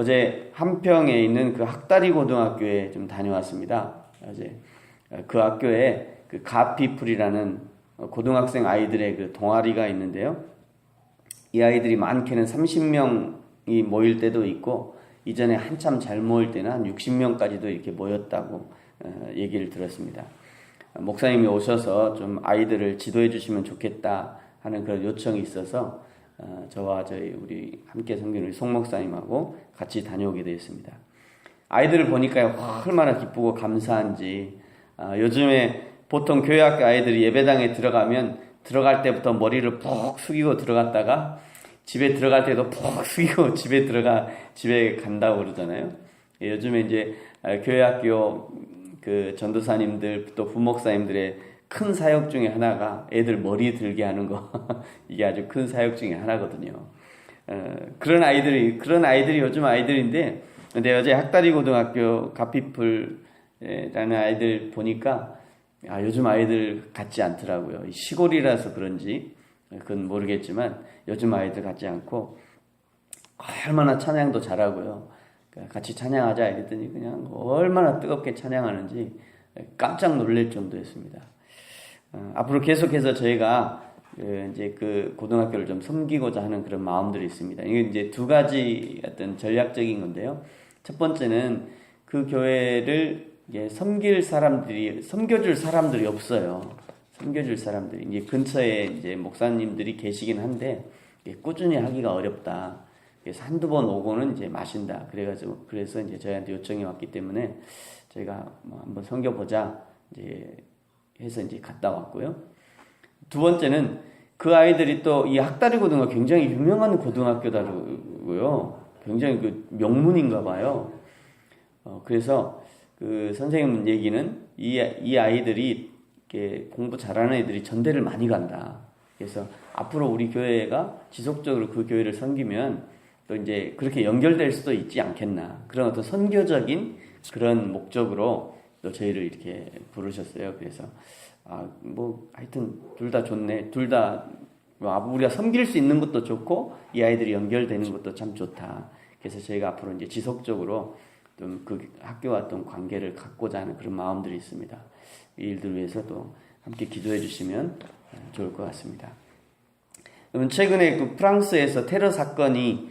어제 한평에 있는 그 학다리 고등학교에 좀 다녀왔습니다. 어제 그 학교에 그 갓피플이라는 고등학생 아이들의 그 동아리가 있는데요. 이 아이들이 많게는 30명이 모일 때도 있고, 이전에 한참 잘 모일 때는 한 60명까지도 이렇게 모였다고 얘기를 들었습니다. 목사님이 오셔서 좀 아이들을 지도해 주시면 좋겠다 하는 그런 요청이 있어서 저와 우리 함께 섬기는 우리 송 목사님하고 같이 다녀오게 되었습니다. 아이들을 보니까 얼마나 기쁘고 감사한지. 요즘에 보통 교회학교 아이들이 예배당에 들어갈 때부터 머리를 푹 숙이고 들어갔다가 집에 들어갈 때도 푹 숙이고 집에 간다고 그러잖아요. 요즘에 이제 교회학교 그 전도사님들 또 부목사님들의 큰 사역 중에 하나가 애들 머리 들게 하는 거. 이게 아주 큰 사역 중에 하나거든요. 그런 아이들이 요즘 아이들인데, 근데 어제 학다리 고등학교 갓피플이라는 아이들 보니까 요즘 아이들 같지 않더라고요. 시골이라서 그런지 그건 모르겠지만 요즘 아이들 같지 않고 얼마나 찬양도 잘하고요. 같이 찬양하자 이랬더니 그냥 얼마나 뜨겁게 찬양하는지 깜짝 놀랄 정도였습니다. 앞으로 계속해서 저희가 이제 그 고등학교를 좀 섬기고자 하는 그런 마음들이 있습니다. 이게 이제 두 가지 어떤 전략적인 건데요. 첫 번째는 그 교회를 섬겨줄 사람들이 없어요. 섬겨줄 사람들이. 이제 근처에 이제 목사님들이 계시긴 한데, 꾸준히 하기가 어렵다. 그래서 한두 번 오고는 이제 마신다. 그래서 이제 저희한테 요청이 왔기 때문에 저희가 한번 섬겨보자. 이제 해서 이제 갔다 왔고요. 두 번째는 그 아이들이 또 이 학다리 고등학교 굉장히 유명한 고등학교다고요. 굉장히 그 명문인가 봐요. 그래서 그 선생님 얘기는 이 아이들이 이렇게 공부 잘하는 애들이 전대를 많이 간다. 그래서 앞으로 우리 교회가 지속적으로 그 교회를 섬기면 또 이제 그렇게 연결될 수도 있지 않겠나. 그런 어떤 선교적인 그런 목적으로 또 저희를 이렇게 부르셨어요. 그래서 하여튼 둘 다 좋네. 둘 다 우리가 섬길 수 있는 것도 좋고 이 아이들이 연결되는 것도 참 좋다. 그래서 저희가 앞으로 이제 지속적으로 좀 그 학교와 어떤 관계를 갖고자 하는 그런 마음들이 있습니다. 이 일들 위해서 또 함께 기도해 주시면 좋을 것 같습니다. 그러면 최근에 그 프랑스에서 테러 사건이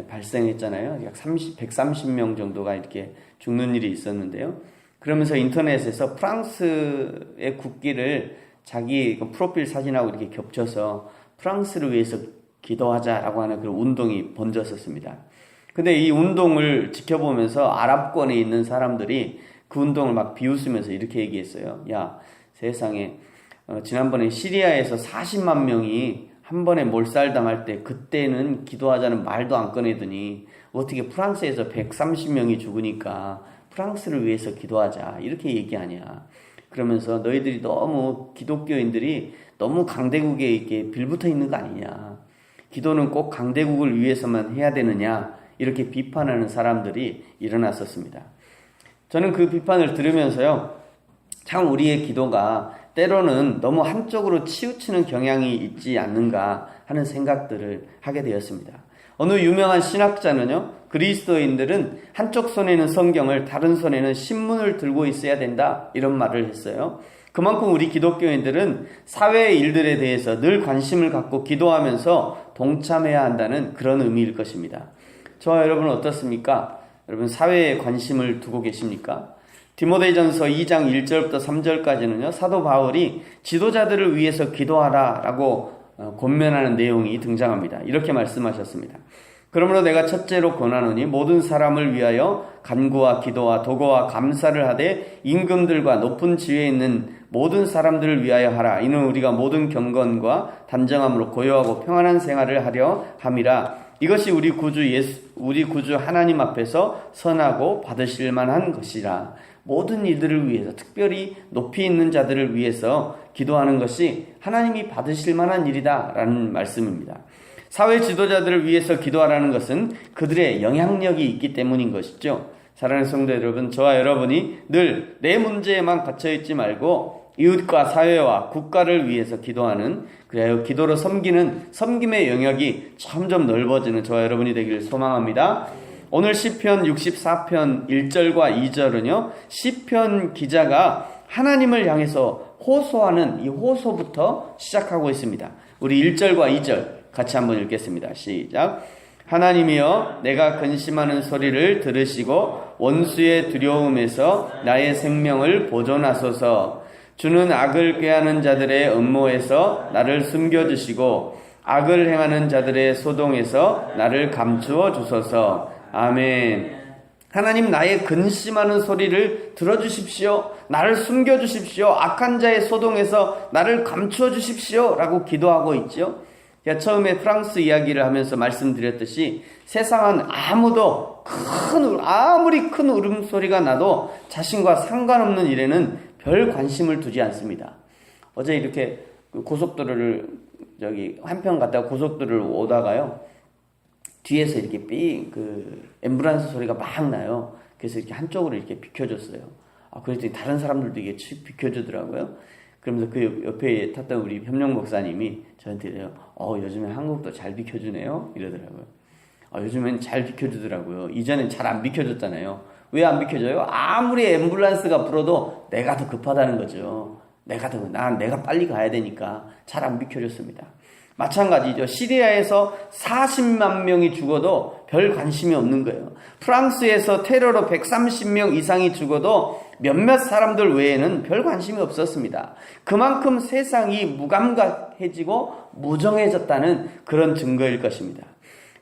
발생했잖아요. 약 130명 정도가 이렇게 죽는 일이 있었는데요. 그러면서 인터넷에서 프랑스의 국기를 자기 프로필 사진하고 이렇게 겹쳐서 프랑스를 위해서 기도하자라고 하는 그런 운동이 번졌었습니다. 근데 이 운동을 지켜보면서 아랍권에 있는 사람들이 그 운동을 막 비웃으면서 이렇게 얘기했어요. 야, 세상에 지난번에 시리아에서 40만 명이 한 번에 몰살당할 때 그때는 기도하자는 말도 안 꺼내더니 어떻게 프랑스에서 130명이 죽으니까 프랑스를 위해서 기도하자 이렇게 얘기하냐. 그러면서 너희들이 너무 기독교인들이 너무 강대국에 이렇게 빌붙어 있는 거 아니냐. 기도는 꼭 강대국을 위해서만 해야 되느냐. 이렇게 비판하는 사람들이 일어났었습니다. 저는 그 비판을 들으면서요. 참 우리의 기도가 때로는 너무 한쪽으로 치우치는 경향이 있지 않는가 하는 생각들을 하게 되었습니다. 어느 유명한 신학자는요. 그리스도인들은 한쪽 손에는 성경을 다른 손에는 신문을 들고 있어야 된다 이런 말을 했어요. 그만큼 우리 기독교인들은 사회의 일들에 대해서 늘 관심을 갖고 기도하면서 동참해야 한다는 그런 의미일 것입니다. 저와 여러분은 어떻습니까? 여러분 사회에 관심을 두고 계십니까? 디모데전서 2장 1절부터 3절까지는요. 사도 바울이 지도자들을 위해서 기도하라라고 권면하는 내용이 등장합니다. 이렇게 말씀하셨습니다. 그러므로 내가 첫째로 권하노니 모든 사람을 위하여 간구와 기도와 도고와 감사를 하되 임금들과 높은 지위에 있는 모든 사람들을 위하여 하라. 이는 우리가 모든 경건과 단정함으로 고요하고 평안한 생활을 하려 함이라. 이것이 우리 구주 하나님 앞에서 선하고 받으실 만한 것이라. 모든 이들을 위해서, 특별히 높이 있는 자들을 위해서 기도하는 것이 하나님이 받으실 만한 일이다 라는 말씀입니다. 사회 지도자들을 위해서 기도하라는 것은 그들의 영향력이 있기 때문인 것이죠. 사랑하는 성도 여러분, 저와 여러분이 늘 내 문제에만 갇혀있지 말고 이웃과 사회와 국가를 위해서 기도하는, 그래야 기도로 섬기는 섬김의 영역이 점점 넓어지는 저와 여러분이 되기를 소망합니다. 오늘 시편 64편 1절과 2절은요, 시편 기자가 하나님을 향해서 호소하는 이 호소부터 시작하고 있습니다. 우리 1절과 2절 같이 한번 읽겠습니다. 시작. 하나님이여, 내가 근심하는 소리를 들으시고 원수의 두려움에서 나의 생명을 보존하소서. 주는 악을 꾀하는 자들의 음모에서 나를 숨겨주시고 악을 행하는 자들의 소동에서 나를 감추어 주소서. 아멘. 하나님, 나의 근심하는 소리를 들어주십시오. 나를 숨겨주십시오. 악한 자의 소동에서 나를 감추어 주십시오. 라고 기도하고 있죠. 제가 처음에 프랑스 이야기를 하면서 말씀드렸듯이 세상은 아무리 큰 울음소리가 나도 자신과 상관없는 일에는 별 관심을 두지 않습니다. 어제 이렇게 고속도로를 한편 갔다가 고속도로를 오다가요, 뒤에서 이렇게 앰뷸런스 소리가 막 나요. 그래서 이렇게 한쪽으로 이렇게 비켜줬어요. 그랬더니 다른 사람들도 이게 비켜주더라고요. 그러면서 그 옆에 탔던 우리 협력 목사님이 저한테 요즘에 한국도 잘 비켜주네요. 이러더라고요. 요즘엔 잘 비켜주더라고요. 이전엔 잘 안 비켜줬잖아요. 왜 안 비켜줘요? 아무리 앰뷸런스가 불어도 내가 더 급하다는 거죠. 내가 빨리 가야 되니까 잘 안 비켜줬습니다. 마찬가지죠. 시리아에서 40만 명이 죽어도 별 관심이 없는 거예요. 프랑스에서 테러로 130명 이상이 죽어도 몇몇 사람들 외에는 별 관심이 없었습니다. 그만큼 세상이 무감각해지고 무정해졌다는 그런 증거일 것입니다.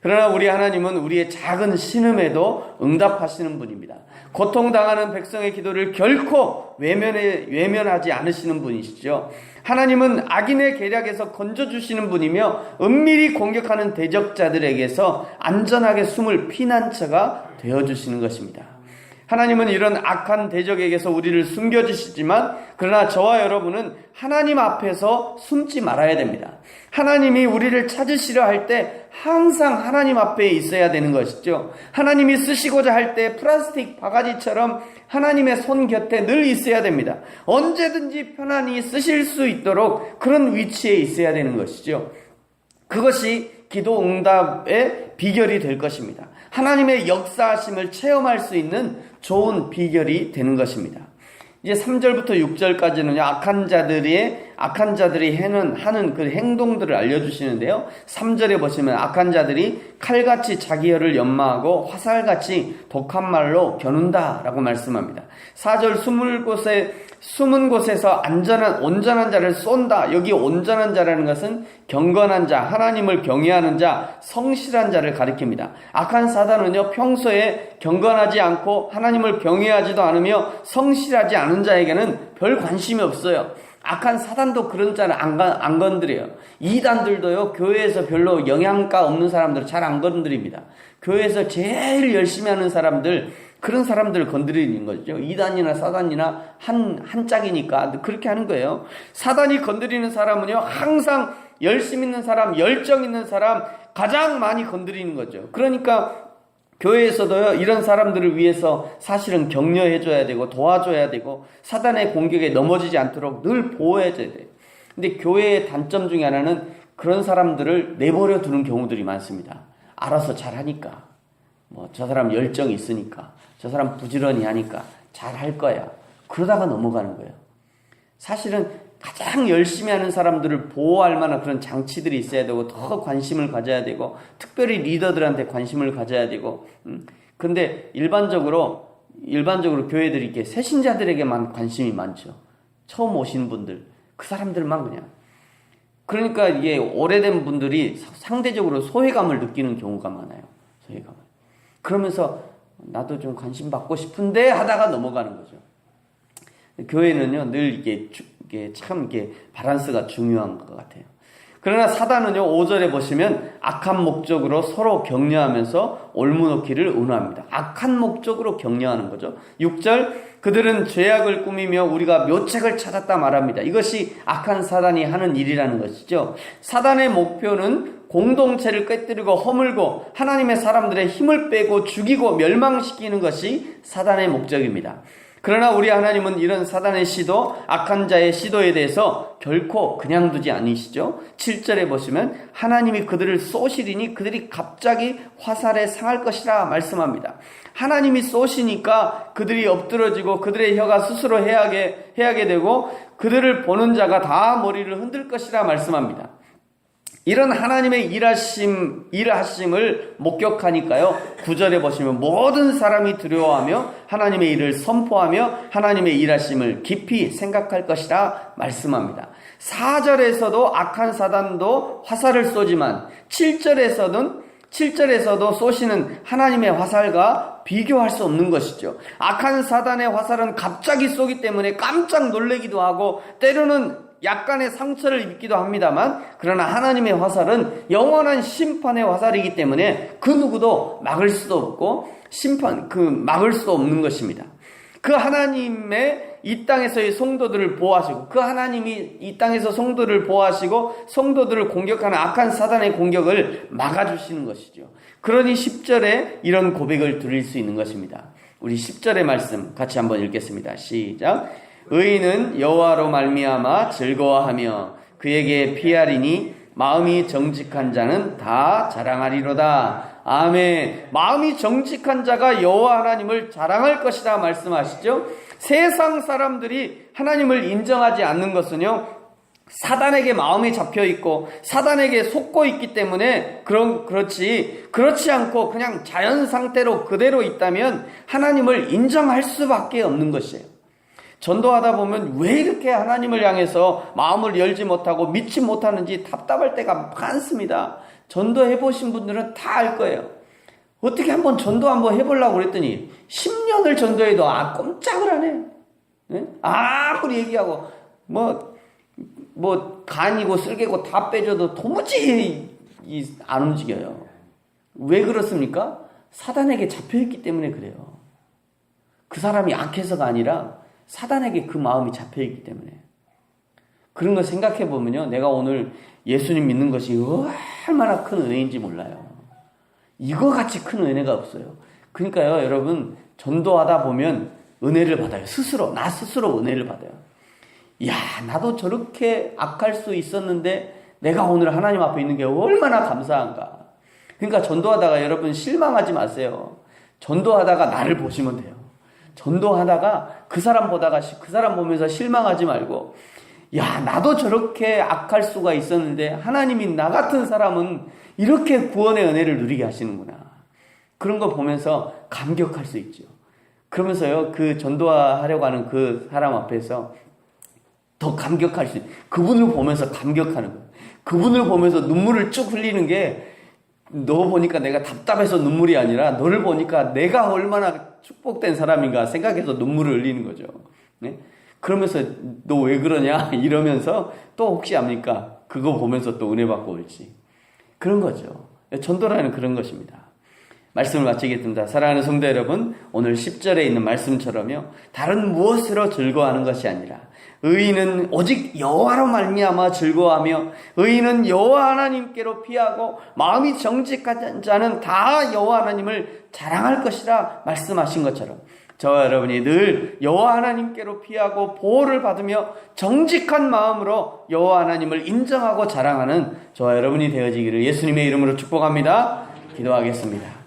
그러나 우리 하나님은 우리의 작은 신음에도 응답하시는 분입니다. 고통당하는 백성의 기도를 결코 외면하지 않으시는 분이시죠. 하나님은 악인의 계략에서 건져주시는 분이며 은밀히 공격하는 대적자들에게서 안전하게 숨을 피난처가 되어주시는 것입니다. 하나님은 이런 악한 대적에게서 우리를 숨겨주시지만, 그러나 저와 여러분은 하나님 앞에서 숨지 말아야 됩니다. 하나님이 우리를 찾으시려 할 때 항상 하나님 앞에 있어야 되는 것이죠. 하나님이 쓰시고자 할 때 플라스틱 바가지처럼 하나님의 손 곁에 늘 있어야 됩니다. 언제든지 편안히 쓰실 수 있도록 그런 위치에 있어야 되는 것이죠. 그것이 기도 응답의 비결이 될 것입니다. 하나님의 역사하심을 체험할 수 있는 좋은 비결이 되는 것입니다. 이제 3절부터 6절까지는 악한 자들이 하는 그 행동들을 알려주시는데요. 3절에 보시면 악한 자들이 칼같이 자기 혀를 연마하고 화살같이 독한 말로 겨눈다 라고 말씀합니다. 4절 숨은 곳에서 온전한 자를 쏜다. 여기 온전한 자라는 것은 경건한 자, 하나님을 경외하는 자, 성실한 자를 가리킵니다. 악한 사단은요, 평소에 경건하지 않고 하나님을 경외하지도 않으며 성실하지 않은 자에게는 별 관심이 없어요. 악한 사단도 그런 자를 안 건드려요. 이단들도요, 교회에서 별로 영향가 없는 사람들을 잘 안 건드립니다. 교회에서 제일 열심히 하는 사람들, 그런 사람들을 건드리는 거죠. 이단이나 사단이나 한 짝이니까 그렇게 하는 거예요. 사단이 건드리는 사람은요, 항상 열심 있는 사람, 열정 있는 사람 가장 많이 건드리는 거죠. 그러니까 교회에서도요, 이런 사람들을 위해서 사실은 격려해줘야 되고 도와줘야 되고 사단의 공격에 넘어지지 않도록 늘 보호해줘야 돼요. 근데 교회의 단점 중에 하나는 그런 사람들을 내버려 두는 경우들이 많습니다. 알아서 잘하니까, 저 사람 열정이 있으니까, 저 사람 부지런히 하니까 잘 할 거야. 그러다가 넘어가는 거예요. 사실은 가장 열심히 하는 사람들을 보호할 만한 그런 장치들이 있어야 되고, 더 관심을 가져야 되고, 특별히 리더들한테 관심을 가져야 되고, 근데 일반적으로 교회들이 이렇게 새신자들에게만 관심이 많죠. 처음 오신 분들, 그 사람들만 그냥. 그러니까 이게 오래된 분들이 상대적으로 소외감을 느끼는 경우가 많아요. 소외감을. 그러면서 나도 좀 관심 받고 싶은데 하다가 넘어가는 거죠. 교회는요, 늘 이게 참 밸런스가 중요한 것 같아요. 그러나 사단은요, 5절에 보시면 악한 목적으로 서로 격려하면서 올무놓기를 운운합니다. 악한 목적으로 격려하는 거죠. 6절, 그들은 죄악을 꾸미며 우리가 묘책을 찾았다 말합니다. 이것이 악한 사단이 하는 일이라는 것이죠. 사단의 목표는 공동체를 꿰뜨리고 허물고 하나님의 사람들의 힘을 빼고 죽이고 멸망시키는 것이 사단의 목적입니다. 그러나 우리 하나님은 이런 사단의 시도, 악한 자의 시도에 대해서 결코 그냥 두지 않으시죠. 7절에 보시면 하나님이 그들을 쏘시리니 그들이 갑자기 화살에 상할 것이라 말씀합니다. 하나님이 쏘시니까 그들이 엎드러지고 그들의 혀가 스스로 해하게 되고 그들을 보는 자가 다 머리를 흔들 것이라 말씀합니다. 이런 하나님의 일하심을 목격하니까요, 9절에 보시면 모든 사람이 두려워하며 하나님의 일을 선포하며 하나님의 일하심을 깊이 생각할 것이라 말씀합니다. 4절에서도 악한 사단도 화살을 쏘지만 7절에서도 쏘시는 하나님의 화살과 비교할 수 없는 것이죠. 악한 사단의 화살은 갑자기 쏘기 때문에 깜짝 놀라기도 하고 때로는 약간의 상처를 입기도 합니다만, 그러나 하나님의 화살은 영원한 심판의 화살이기 때문에 그 누구도 막을 수도 없고 막을 수도 없는 것입니다. 그 하나님의 이 땅에서의 성도들을 보호하시고, 그 하나님이 이 땅에서 성도를 보호하시고 성도들을 공격하는 악한 사단의 공격을 막아주시는 것이죠. 그러니 10절에 이런 고백을 드릴 수 있는 것입니다. 우리 10절의 말씀 같이 한번 읽겠습니다. 시작. 의인은 여호와로 말미암아 즐거워하며 그에게 피하리니 마음이 정직한 자는 다 자랑하리로다. 아멘. 마음이 정직한 자가 여호와 하나님을 자랑할 것이다 말씀하시죠. 세상 사람들이 하나님을 인정하지 않는 것은요, 사단에게 마음이 잡혀 있고 사단에게 속고 있기 때문에 그렇지 않고 그냥 자연 상태로 그대로 있다면 하나님을 인정할 수밖에 없는 것이에요. 전도하다 보면 왜 이렇게 하나님을 향해서 마음을 열지 못하고 믿지 못하는지 답답할 때가 많습니다. 전도해 보신 분들은 다 알 거예요. 어떻게 한번 전도 한번 해보려고 그랬더니 10년을 전도해도 꼼짝을 안 해. 네? 아무리 얘기하고 뭐 간이고 쓸개고 다 빼줘도 도무지 안 움직여요. 왜 그렇습니까? 사단에게 잡혀있기 때문에 그래요. 그 사람이 악해서가 아니라 사단에게 그 마음이 잡혀있기 때문에. 그런 거 생각해 보면요, 내가 오늘 예수님 믿는 것이 얼마나 큰 은혜인지 몰라요. 이거 같이 큰 은혜가 없어요. 그러니까요, 여러분, 전도하다 보면 은혜를 받아요. 나 스스로 은혜를 받아요. 야, 나도 저렇게 악할 수 있었는데 내가 오늘 하나님 앞에 있는 게 얼마나 감사한가. 그러니까 전도하다가 여러분 실망하지 마세요. 전도하다가 나를 보시면 돼요. 전도하다가 그 사람 보면서 실망하지 말고, 야, 나도 저렇게 악할 수가 있었는데 하나님이 나 같은 사람은 이렇게 구원의 은혜를 누리게 하시는구나. 그런 거 보면서 감격할 수 있죠. 그러면서요, 그 전도하려고 하는 그 사람 앞에서 더 감격할 수 있어요. 그분을 보면서 감격하는 거예요. 그분을 보면서 눈물을 쭉 흘리는 게, 너 보니까 내가 답답해서 눈물이 아니라 너를 보니까 내가 얼마나 축복된 사람인가 생각해서 눈물을 흘리는 거죠. 네? 그러면서 너 왜 그러냐 이러면서 또 혹시 압니까? 그거 보면서 또 은혜 받고 올지. 그런 거죠. 전도라는 그런 것입니다. 말씀을 마치겠습니다. 사랑하는 성도 여러분, 오늘 10절에 있는 말씀처럼요, 다른 무엇으로 즐거워하는 것이 아니라 의인은 오직 여호와로 말미암아 즐거워하며 의인은 여호와 하나님께로 피하고 마음이 정직한 자는 다 여호와 하나님을 자랑할 것이라 말씀하신 것처럼, 저와 여러분이 늘 여호와 하나님께로 피하고 보호를 받으며 정직한 마음으로 여호와 하나님을 인정하고 자랑하는 저와 여러분이 되어지기를 예수님의 이름으로 축복합니다. 기도하겠습니다.